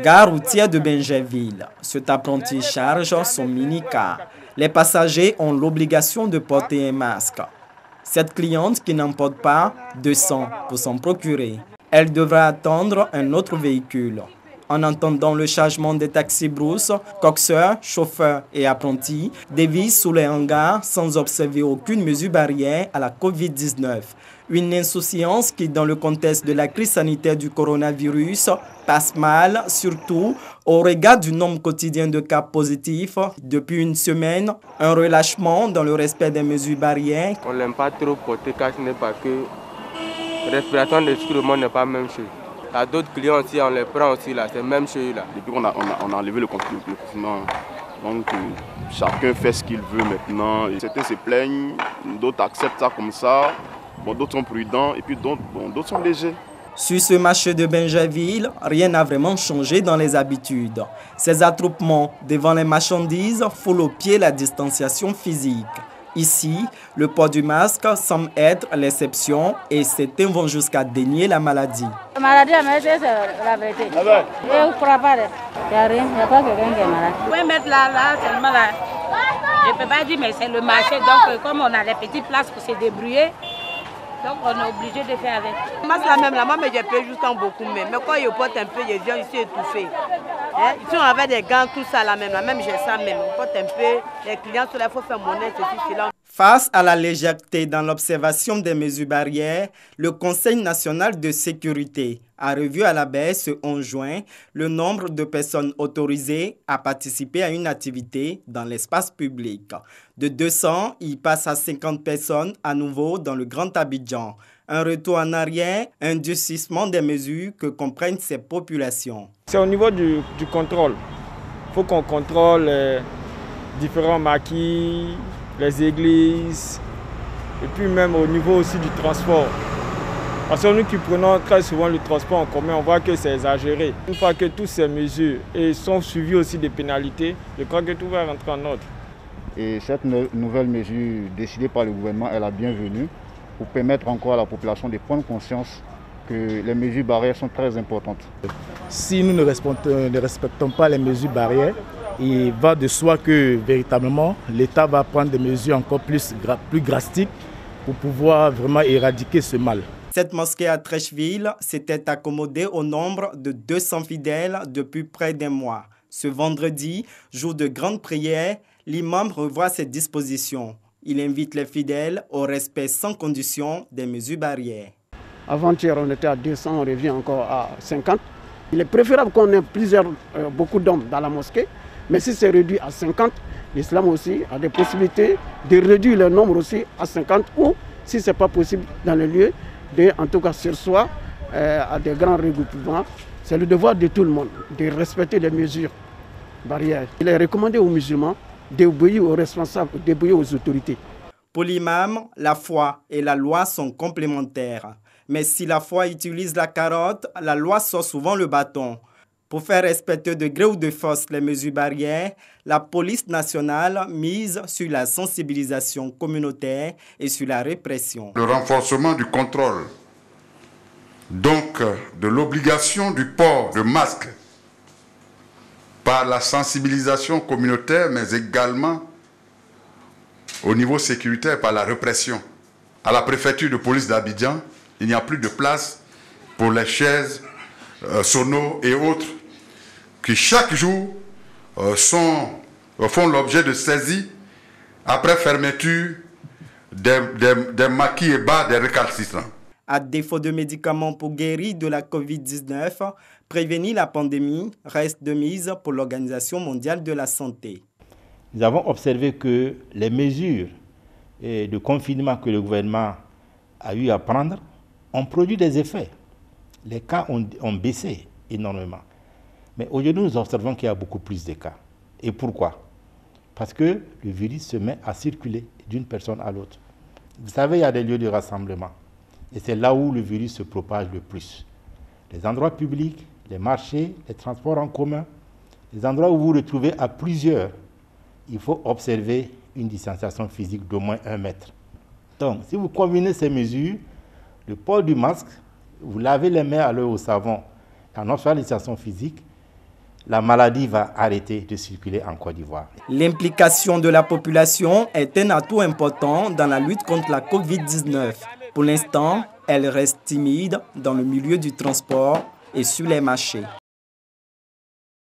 Gare routière de Bingerville. Cet apprenti charge son mini-car. Les passagers ont l'obligation de porter un masque. Cette cliente qui n'en porte pas descend pour s'en procurer. Elle devra attendre un autre véhicule. En attendant le chargement des taxis-brousses, coxeurs, chauffeurs et apprentis dévissent sous les hangars sans observer aucune mesure barrière à la Covid-19. Une insouciance qui, dans le contexte de la crise sanitaire du coronavirus, passe mal, surtout au regard du nombre quotidien de cas positifs. Depuis une semaine, un relâchement dans le respect des mesures barrières. On n'aime pas trop porter casque, ce n'est pas que respiration de tout le monde n'est pas même chose. Il y a d'autres clients aussi, on les prend aussi là, c'est même chez eux là. Depuis qu'on a enlevé le confinement, donc chacun fait ce qu'il veut maintenant. Certains se plaignent, d'autres acceptent ça comme ça, bon, d'autres sont prudents et puis d'autres sont légers. Sur ce marché de Bingerville, rien n'a vraiment changé dans les habitudes. Ces attroupements devant les marchandises foulent au pied la distanciation physique. Ici, le port du masque semble être l'exception et certains vont jusqu'à dénier la maladie. La maladie, c'est la vérité. Je ne crois pas. Il n'y a rien, il n'y a pas quelqu'un qui est malade. Vous pouvez mettre là, seulement là. Je ne peux pas dire, mais c'est le marché. Donc, comme on a les petites places pour se débrouiller, donc on est obligé de faire avec. Moi, c'est la même là, mais je peux juste en beaucoup même. Mais quand je porte un peu, je viens ici étouffé. Ici, on avait des gants, tout ça là même j'ai ça même. On porte un peu, les clients, il faut faire monnaie, c'est là. Face à la légèreté dans l'observation des mesures barrières, le Conseil national de sécurité a revu à la baisse ce 11 juin le nombre de personnes autorisées à participer à une activité dans l'espace public. De 200, il passe à 50 personnes à nouveau dans le Grand Abidjan. Un retour en arrière, un durcissement des mesures que comprennent ces populations. C'est au niveau du contrôle. Il faut qu'on contrôle les différents maquis, les églises, et puis même au niveau aussi du transport. Parce que nous qui prenons très souvent le transport en commun, on voit que c'est exagéré. Une fois que toutes ces mesures sont suivies aussi des pénalités, je crois que tout va rentrer en ordre. Et cette nouvelle mesure décidée par le gouvernement est la bienvenue pour permettre encore à la population de prendre conscience que les mesures barrières sont très importantes. Si nous ne respectons pas les mesures barrières, il va de soi que véritablement l'État va prendre des mesures encore plus drastiques pour pouvoir vraiment éradiquer ce mal. Cette mosquée à Trècheville s'était accommodée au nombre de 200 fidèles depuis près d'un mois. Ce vendredi, jour de grande prière, l'imam revoit ses dispositions. Il invite les fidèles au respect sans condition des mesures barrières. Avant-hier, on était à 200, on revient encore à 50. Il est préférable qu'on ait beaucoup d'hommes dans la mosquée. Mais si c'est réduit à 50, l'islam aussi a des possibilités de réduire le nombre aussi à 50 ou, si ce n'est pas possible dans le lieu, en tout cas sur soi, à des grands regroupements. C'est le devoir de tout le monde de respecter les mesures barrières. Il est recommandé aux musulmans d'obéir aux responsables, d'obéir aux autorités. Pour l'imam, la foi et la loi sont complémentaires. Mais si la foi utilise la carotte, la loi sort souvent le bâton. Pour faire respecter de gré ou de force les mesures barrières, la police nationale mise sur la sensibilisation communautaire et sur la répression. Le renforcement du contrôle, donc de l'obligation du port de masque par la sensibilisation communautaire, mais également au niveau sécuritaire par la répression. À la préfecture de police d'Abidjan, il n'y a plus de place pour les chaises, sonos et autres qui chaque jour font l'objet de saisies après fermeture des maquis et bars des récalcitrants. À défaut de médicaments pour guérir de la Covid-19, prévenir la pandémie reste de mise pour l'Organisation mondiale de la santé. Nous avons observé que les mesures de confinement que le gouvernement a eu à prendre ont produit des effets. Les cas ont baissé énormément. Mais aujourd'hui, nous observons qu'il y a beaucoup plus de cas. Et pourquoi? Parce que le virus se met à circuler d'une personne à l'autre. Vous savez, il y a des lieux de rassemblement. Et c'est là où le virus se propage le plus. Les endroits publics, les marchés, les transports en commun, les endroits où vous vous retrouvez à plusieurs, il faut observer une distanciation physique d'au moins 1 mètre. Donc, si vous combinez ces mesures, le port du masque, vous lavez les mains à l'eau au savon à notre réalisation physique, la maladie va arrêter de circuler en Côte d'Ivoire. L'implication de la population est un atout important dans la lutte contre la COVID-19. Pour l'instant, elle reste timide dans le milieu du transport et sur les marchés.